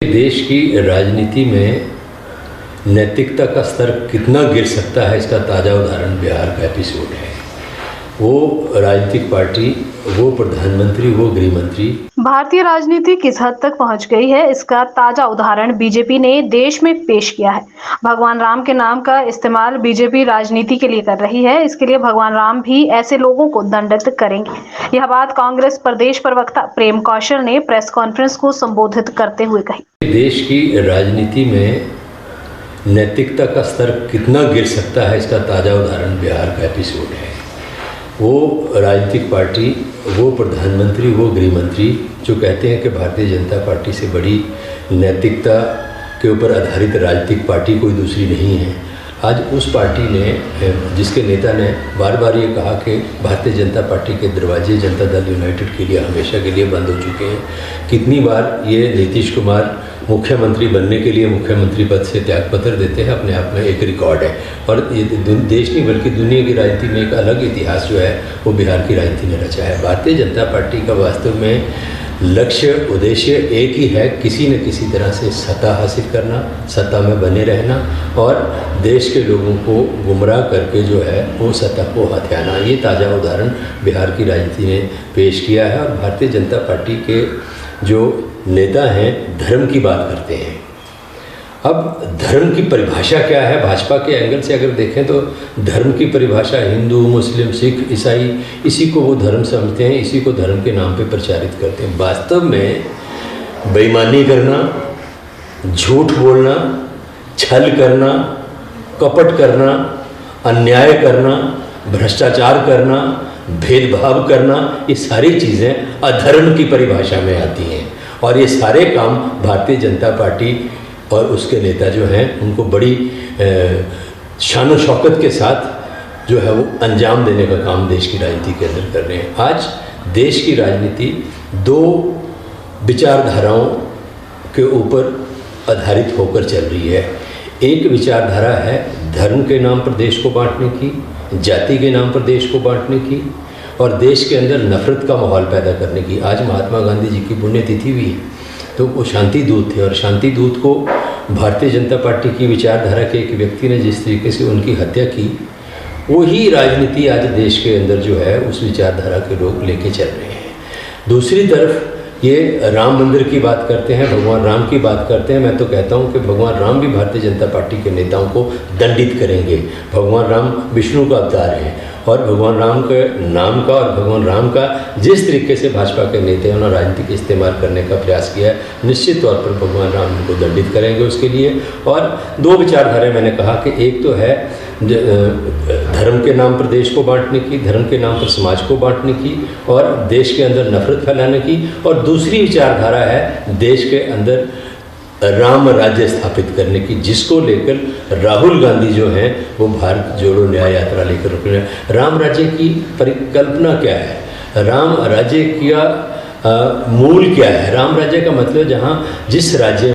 देश की राजनीति में नैतिकता का स्तर कितना गिर सकता है, इसका ताज़ा उदाहरण बिहार का एपिसोड है। वो राजनीतिक पार्टी, वो प्रधानमंत्री, वो गृह मंत्री। भारतीय राजनीति किस हद तक पहुंच गई है, इसका ताजा उदाहरण बीजेपी ने देश में पेश किया है। भगवान राम के नाम का इस्तेमाल बीजेपी राजनीति के लिए कर रही है। इसके लिए भगवान राम भी ऐसे लोगों को दंडित करेंगे। यह बात कांग्रेस प्रदेश प्रवक्ता प्रेम कौशल ने प्रेस कॉन्फ्रेंस को संबोधित करते हुए कही। देश की राजनीति में नैतिकता का स्तर कितना गिर सकता है, इसका ताज़ा उदाहरण बिहार का एपिसोड है। वो राजनीतिक पार्टी, वो प्रधानमंत्री, वो गृह मंत्री जो कहते हैं कि भारतीय जनता पार्टी से बड़ी नैतिकता के ऊपर आधारित राजनीतिक पार्टी कोई दूसरी नहीं है। आज उस पार्टी ने, जिसके नेता ने बार बार ये कहा कि भारतीय जनता पार्टी के दरवाजे जनता दल यूनाइटेड के लिए हमेशा के लिए बंद हो चुके हैं। कितनी बार ये नीतीश कुमार मुख्यमंत्री बनने के लिए मुख्यमंत्री पद से त्यागपत्र देते हैं, अपने आप में एक रिकॉर्ड है। और ये देश नहीं बल्कि दुनिया की राजनीति में एक अलग इतिहास जो है वो बिहार की राजनीति ने रचा है। भारतीय जनता पार्टी का वास्तव में लक्ष्य, उद्देश्य एक ही है, किसी न किसी तरह से सत्ता हासिल करना, सत्ता में बने रहना और देश के लोगों को गुमराह करके जो है वो सत्ता को हथियाना। ये ताज़ा उदाहरण बिहार की राजनीति ने पेश किया है। और भारतीय जनता पार्टी के जो नेता हैं धर्म की बात करते हैं। अब धर्म की परिभाषा क्या है, भाजपा के एंगल से अगर देखें तो धर्म की परिभाषा हिंदू, मुस्लिम, सिख, ईसाई, इसी को वो धर्म समझते हैं, इसी को धर्म के नाम पे प्रचारित करते हैं। वास्तव में बेईमानी करना, झूठ बोलना, छल करना, कपट करना, अन्याय करना, भ्रष्टाचार करना, भेदभाव करना, ये सारी चीज़ें अधर्म की परिभाषा में आती हैं। और ये सारे काम भारतीय जनता पार्टी और उसके नेता जो हैं उनको बड़ी शान शौकत के साथ जो है वो अंजाम देने का काम देश की राजनीति के अंदर कर रहे हैं। आज देश की राजनीति दो विचारधाराओं के ऊपर आधारित होकर चल रही है। एक विचारधारा है धर्म के नाम पर देश को बांटने की, जाति के नाम पर देश को बांटने की और देश के अंदर नफरत का माहौल पैदा करने की। आज महात्मा गांधी जी की पुण्यतिथि भी है, तो वो शांति दूत थे और शांति दूत को भारतीय जनता पार्टी की विचारधारा के एक व्यक्ति ने जिस तरीके से उनकी हत्या की, वही राजनीति आज देश के अंदर जो है उस विचारधारा के लोग लेके चल रहे हैं। दूसरी तरफ ये राम मंदिर की बात करते हैं, भगवान राम की बात करते हैं। मैं तो कहता हूँ कि भगवान राम भी भारतीय जनता पार्टी के नेताओं को दंडित करेंगे। भगवान राम विष्णु का अवतार है और भगवान राम के नाम का और भगवान राम का जिस तरीके से भाजपा के नेताओं ने राजनीतिक इस्तेमाल करने का प्रयास किया है, निश्चित तौर पर भगवान राम उनको दंडित करेंगे उसके लिए। और दो विचारधाराएं मैंने कहा कि एक तो है धर्म के नाम पर देश को बांटने की, धर्म के नाम पर समाज को बांटने की और देश के अंदर नफरत फैलाने की, और दूसरी विचारधारा है देश के अंदर राम राज्य स्थापित करने की, जिसको लेकर राहुल गांधी जो हैं वो भारत जोड़ो न्याय यात्रा लेकर रुक रहे हैं। राम राज्य की परिकल्पना क्या है, राम राज्य का मूल क्या है? राम राज्य का मतलब जहाँ जिस राज्य